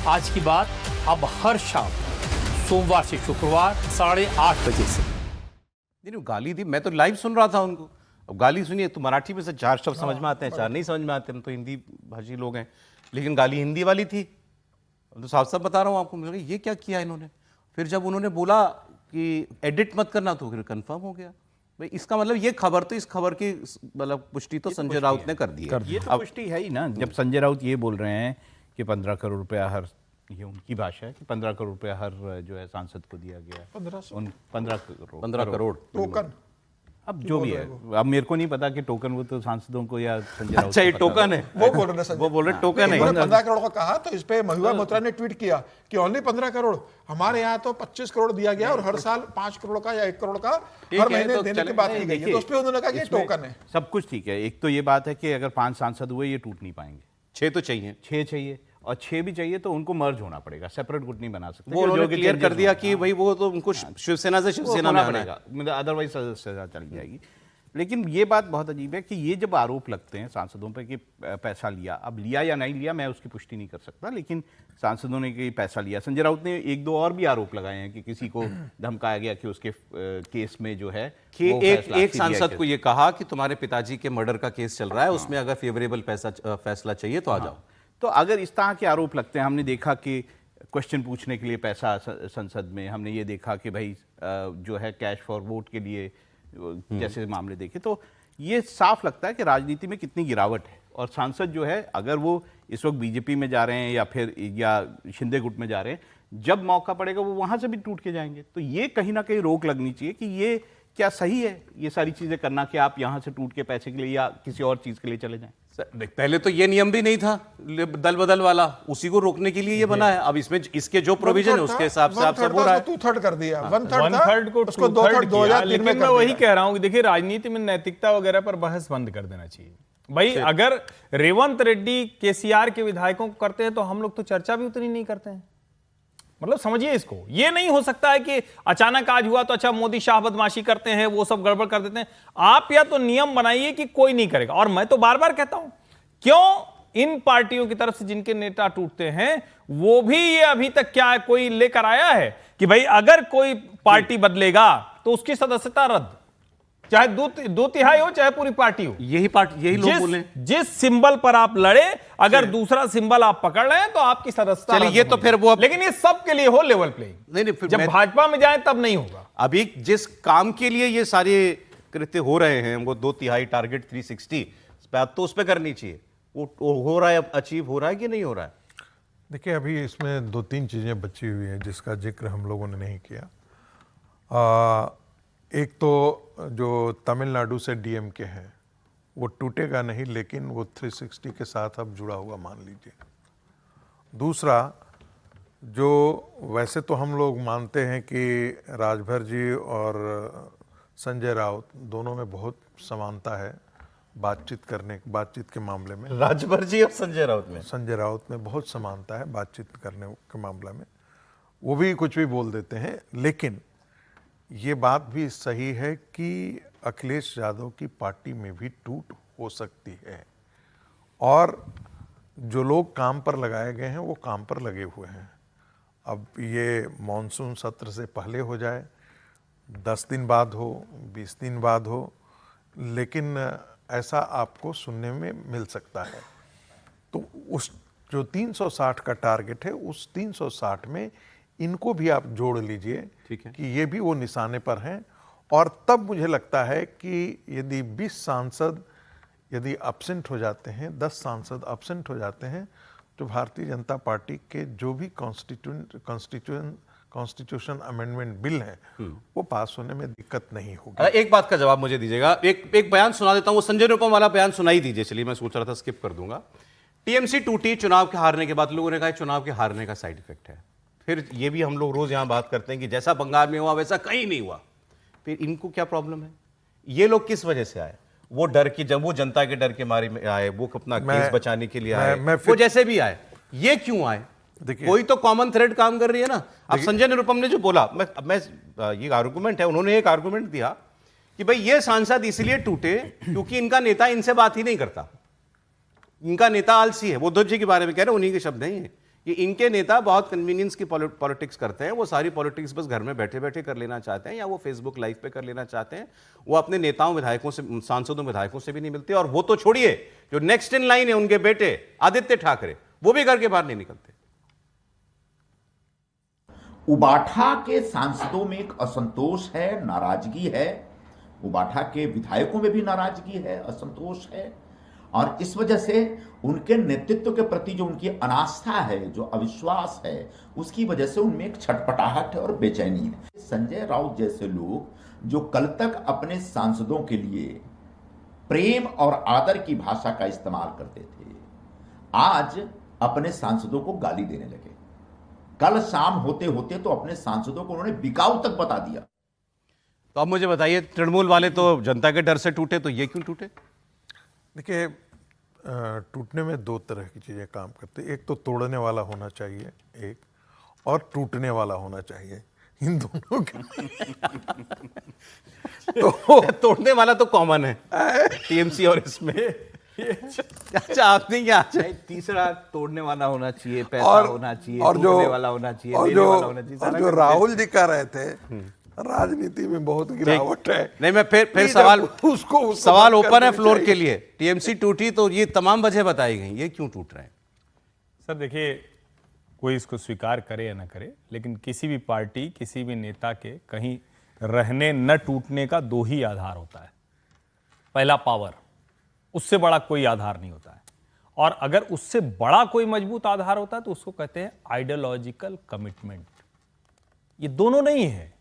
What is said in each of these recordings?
आज की बात अब हर शाम सोमवार से शुक्रवार 8:30 बजे से। नहीं, गाली दी, मैं तो लाइव सुन रहा था उनको। अब गाली सुनिए तो मराठी में से 4 शब्द समझ में आते हैं, 4 नहीं समझ में आते, हम तो हिंदी भाषी लोग हैं, लेकिन गाली हिंदी वाली थी। तो साफ साफ बता रहा हूँ आपको, मुझे ये क्या किया इन्होंने। फिर जब उन्होंने बोला कि एडिट मत करना तो फिर कंफर्म हो गया भाई, इसका मतलब ये खबर, तो इस खबर की मतलब पुष्टि तो संजय राउत ने कर दी है। ये तो पुष्टि है ही ना। जब संजय राउत ये बोल रहे हैं कि 15 करोड़ रुपया हर, ये उनकी भाषा है कि 15 करोड़ रुपया हर जो है सांसद को दिया गया है, 15 करोड़ टोकन। अब जो भी है, अब मेरे को नहीं पता कि टोकन वो तो सांसदों को या संजय राउत अच्छा ये टोकन है, वो बोल रहे हैं, वो बोल रहे टोकन है। 15 करोड़ का कहा तो इस पे महिला मोत्रा ने ट्वीट किया कि ओनली 15 करोड़, हमारे यहाँ तो 25 करोड़ दिया गया और हर साल 5 करोड़ का या 1 करोड़ का हर महीने देने की बात की गई है। तो उस पे उन्होंने कहा कि ये टोकन है। सब कुछ ठीक है। एक तो ये बात है कि अगर 5 सांसद हुए ये टूट नहीं पाएंगे, 6 तो चाहिए, 6 चाहिए, और 6 भी चाहिए तो उनको मर्ज होना पड़ेगा, सेपरेट गुट नहीं बना सकते। वो उन्होंने क्लियर कर दिया कि भाई वो तो उनको शिवसेना से शिवसेना में आना पड़ेगा, मतलब अदरवाइज सजा चल जाएगी। लेकिन ये बात बहुत अजीब है कि ये जब आरोप लगते हैं सांसदों पे कि पैसा लिया, अब लिया या नहीं लिया मैं उसकी पुष्टि नहीं कर सकता, लेकिन सांसदों ने कि पैसा लिया। संजय राउत ने 1-2 और भी आरोप लगाए हैं कि किसी को धमकाया गया कि उसके केस में जो है कि एक सांसद को ये कहा कि तुम्हारे पिताजी के मर्डर का केस चल रहा है, उसमें अगर फेवरेबल फैसला चाहिए तो आ जाओ। तो अगर इस तरह के आरोप लगते हैं, हमने देखा कि क्वेश्चन पूछने के लिए पैसा संसद में, हमने ये देखा कि भाई जो है कैश फॉर वोट के लिए जैसे मामले देखे, तो ये साफ लगता है कि राजनीति में कितनी गिरावट है। और सांसद जो है अगर वो इस वक्त बीजेपी में जा रहे हैं या फिर या शिंदे गुट में जा रहे हैं, जब मौका पड़ेगा वो वहां से भी टूट के जाएंगे। तो ये कहीं ना कहीं रोक लगनी चाहिए कि ये क्या सही है ये सारी चीजें करना कि आप यहां से टूट के पैसे के लिए या किसी और चीज के लिए चले जाएं। पहले तो ये नियम भी नहीं था दल बदल वाला, उसी को रोकने के लिए ये बना है। अब इसमें इसके जो प्रोविजन है उसके हिसाब से आप सब हो रहा है। 2/3 कर दिया, 1/3 को उसको 2/3 2/3 किया। लेकिन मैं वही कह रहा हूं कि देखिए राजनीति में नैतिकता वगैरह पर बहस बंद कर देना चाहिए भाई। अगर रेवंत रेड्डी केसीआर के विधायकों को करते हैं तो हम लोग तो चर्चा भी उतनी नहीं करते हैं। मतलब समझिए इसको, ये नहीं हो सकता है कि अचानक आज हुआ तो अच्छा मोदी शाह बदमाशी करते हैं, वो सब गड़बड़ कर देते हैं। आप या तो नियम बनाइए कि कोई नहीं करेगा। और मैं तो बार बार कहता हूं, क्यों इन पार्टियों की तरफ से जिनके नेता टूटते हैं वो भी ये अभी तक क्या कोई लेकर आया है कि भाई अगर कोई पार्टी बदलेगा तो उसकी सदस्यता रद्द, चाहे 2/3 हो चाहे पूरी पार्टी हो। यही लोग बोले, जिस सिंबल पर आप लड़े अगर दूसरा सिंबल आप पकड़ रहे हैं तो आपकी सदस्यता चलिए ये तो फिर वो, लेकिन ये सबके लिए हो लेवल प्लेइंग। नहीं फिर जब भाजपा में जाए तब नहीं होगा। अभी जिस काम के लिए ये सारे कृत्य हो रहे हैं, वो 2/3 टारगेट 360 तो उस पर करनी चाहिए। वो हो रहा है, अचीव हो रहा है कि नहीं हो रहा है? देखिए अभी इसमें 2-3 चीजें बची हुई हैं जिसका जिक्र हम लोगों ने नहीं किया। एक तो जो तमिलनाडु से डीएमके है वो टूटेगा नहीं, लेकिन वो 360 के साथ अब जुड़ा हुआ मान लीजिए। दूसरा, जो वैसे तो हम लोग मानते हैं कि राजभर जी और संजय राउत दोनों में बहुत समानता है बातचीत के मामले में। राजभर जी और संजय राउत में बहुत समानता है बातचीत करने के मामले में। वो भी कुछ भी बोल देते हैं, लेकिन ये बात भी सही है कि अखिलेश यादव की पार्टी में भी टूट हो सकती है। और जो लोग काम पर लगाए गए हैं वो काम पर लगे हुए हैं। अब ये मॉनसून सत्र से पहले हो जाए, 10 दिन बाद हो, 20 दिन बाद हो, लेकिन ऐसा आपको सुनने में मिल सकता है। तो उस जो 360 का टारगेट है, उस 360 में इनको भी आप जोड़ लीजिए, ठीक है, कि ये भी वो निशाने पर हैं। और तब मुझे लगता है कि यदि 20 सांसद यदि अब्सेंट हो जाते हैं, 10 सांसद अब्सेंट हो जाते हैं, तो भारतीय जनता पार्टी के जो भी कॉन्स्टिट्यूशन अमेंडमेंट बिल है वो पास होने में दिक्कत नहीं होगी। एक बात का जवाब मुझे दीजिएगा, एक बयान सुना देता हूं, वो संजय निरुपम वाला बयान सुनाई दीजिए। चलिए, मैं सोच रहा था स्किप कर दूंगा। टीएमसी टूटी चुनाव के हारने के बाद, लोगों ने कहा चुनाव के हारने का साइड इफेक्ट है। फिर ये भी हम लोग रोज यहां बात करते हैं कि जैसा बंगाल में हुआ वैसा कहीं नहीं हुआ। फिर इनको क्या प्रॉब्लम है? ये लोग किस वजह से आए? वो डर की, जब वो जनता के डर के मारे में आए, वो अपना केस बचाने के लिए आए, वो जैसे भी आए, ये क्यों आए? कोई तो कॉमन थ्रेड काम कर रही है ना। अब संजय निरुपम ने जो बोला, मैं ये आर्गुमेंट है, उन्होंने एक आर्गुमेंट दिया कि भाई ये सांसद इसलिए टूटे क्योंकि इनका नेता इनसे बात ही नहीं करता, इनका नेता आलसी है। वो उद्धव जी के बारे में कह रहे हैं, उन्हीं के शब्द नहीं है। ये इनके नेता बहुत कन्वीनियंस की पॉलिटिक्स करते हैं, वो सारी पॉलिटिक्स बस घर में बैठे बैठे कर लेना चाहते हैं, या वो फेसबुक लाइव पे कर लेना चाहते हैं। वो अपने नेताओं विधायकों से, सांसदों विधायकों से भी नहीं मिलते। और वो तो छोड़िए, जो नेक्स्ट इन लाइन है उनके बेटे आदित्य ठाकरे, वो भी घर के बाहर नहीं निकलते। उबाठा के सांसदों में एक असंतोष है, नाराजगी है। उबाठा के विधायकों में भी नाराजगी है, असंतोष है, और इस वजह से उनके नेतृत्व के प्रति जो उनकी अनास्था है, जो अविश्वास है, उसकी वजह से उनमें एक छटपटाहट है और बेचैनी है। संजय राउत जैसे लोग जो कल तक अपने सांसदों के लिए प्रेम और आदर की भाषा का इस्तेमाल करते थे, आज अपने सांसदों को गाली देने लगे। कल शाम होते होते तो अपने सांसदों को उन्होंने बिकाऊ तक बता दिया। तो अब मुझे बताइए, तृणमूल वाले तो जनता के डर से टूटे, तो ये क्यों टूटे? देखिए, टूटने में दो तरह की चीज़ें काम करती है। एक तो तोड़ने वाला होना चाहिए, एक और टूटने वाला होना चाहिए। इन दोनों का तो तोड़ने वाला तो कॉमन है टीएमसी और इसमें। अच्छा, आपने क्या तीसरा तोड़ने वाला होना चाहिए, पैसा होना चाहिए, और जो टूटने वाला होना चाहिए, और देने वाला होना चाहिए, और सारा जो करते राहुल जी कह रहे थे, राजनीति में बहुत गिरावट है। नहीं, मैं फिर कि सवाल जब उसको सवाल बंद ओपन कर है देनी फ्लोर चाहिए। के लिए। टीएमसी टूटी तो ये तमाम वजह बताई गई, ये क्यों टूट रहे हैं? सर देखिए, कोई इसको स्वीकार करे या ना करे, लेकिन किसी भी पार्टी, किसी भी नेता के कहीं रहने न टूटने का दो ही आधार होता है। पहला पावर, उससे बड़ा कोई आधार नहीं होता है। और अगर उससे बड़ा कोई मजबूत आधार होता है तो उसको कहते हैं आइडियोलॉजिकल कमिटमेंट। ये दोनों नहीं है,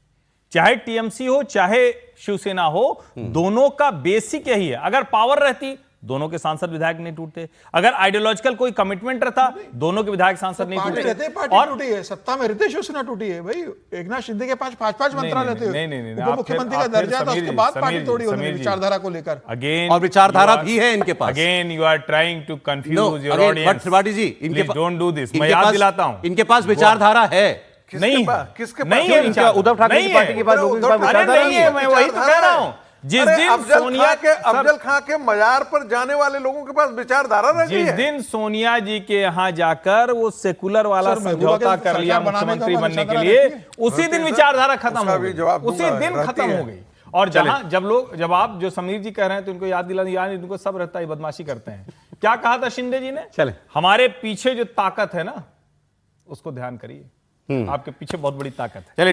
चाहे टीएमसी हो चाहे शिवसेना हो, दोनों का बेसिक यही है। अगर पावर रहती, दोनों के सांसद विधायक नहीं टूटते। अगर आइडियोलॉजिकल कोई कमिटमेंट रहता, दोनों के विधायक सांसद नहीं पार्टी रहते टूटते। पार्टी टूटी है, सत्ता में रहते शिवसेना टूटी है भाई। एकनाथ शिंदे के पास 5-5 मंत्रालय थे, नहीं, उप मुख्यमंत्री का दर्जा था, उसके बाद पार्टी तोड़ी उन्होंने विचारधारा को लेकर। अगेन, और विचारधारा भी है इनके पास। Again you are trying to confuse your but audience. Tripathi ji, इनके डोंट डू दिस। मैं याद दिलाता हूं, इनके पास विचारधारा है। नहीं, किसके नहीं पास? है विचार- उद्धव ठाकरे की नहीं पार्टी है। के पास लोगों के पास अरे विचारधारा नहीं है, मैं वही तो कह रहा हूं। जिस दिन अफजल खां के मजार पर जाने वाले लोगों के पास विचारधारा रह गई जिस है। दिन सोनिया जी के यहाँ जाकर वो सेकुलर वाला सर, महबूबा समझौता के कर लिया सरकार बनाने मुख्यमंत्री का बनने के विचारधारा लिए, रहती है। उसी दिन विचारधारा खत्म उसका हो भी गई, जवाब उसी दूंगा, दिन रहती खत्म है। हो गई। और जब आप जो समीर जी कह रहे हैं तो इनको याद दिला, यार इनको सब रहता है, बदमाशी करते हैं। क्या कहा था शिंदे जी ने? चले, हमारे पीछे जो ताकत है ना, उसको ध्यान करिए। आपके पीछे बहुत बड़ी ताकत है। चलिए।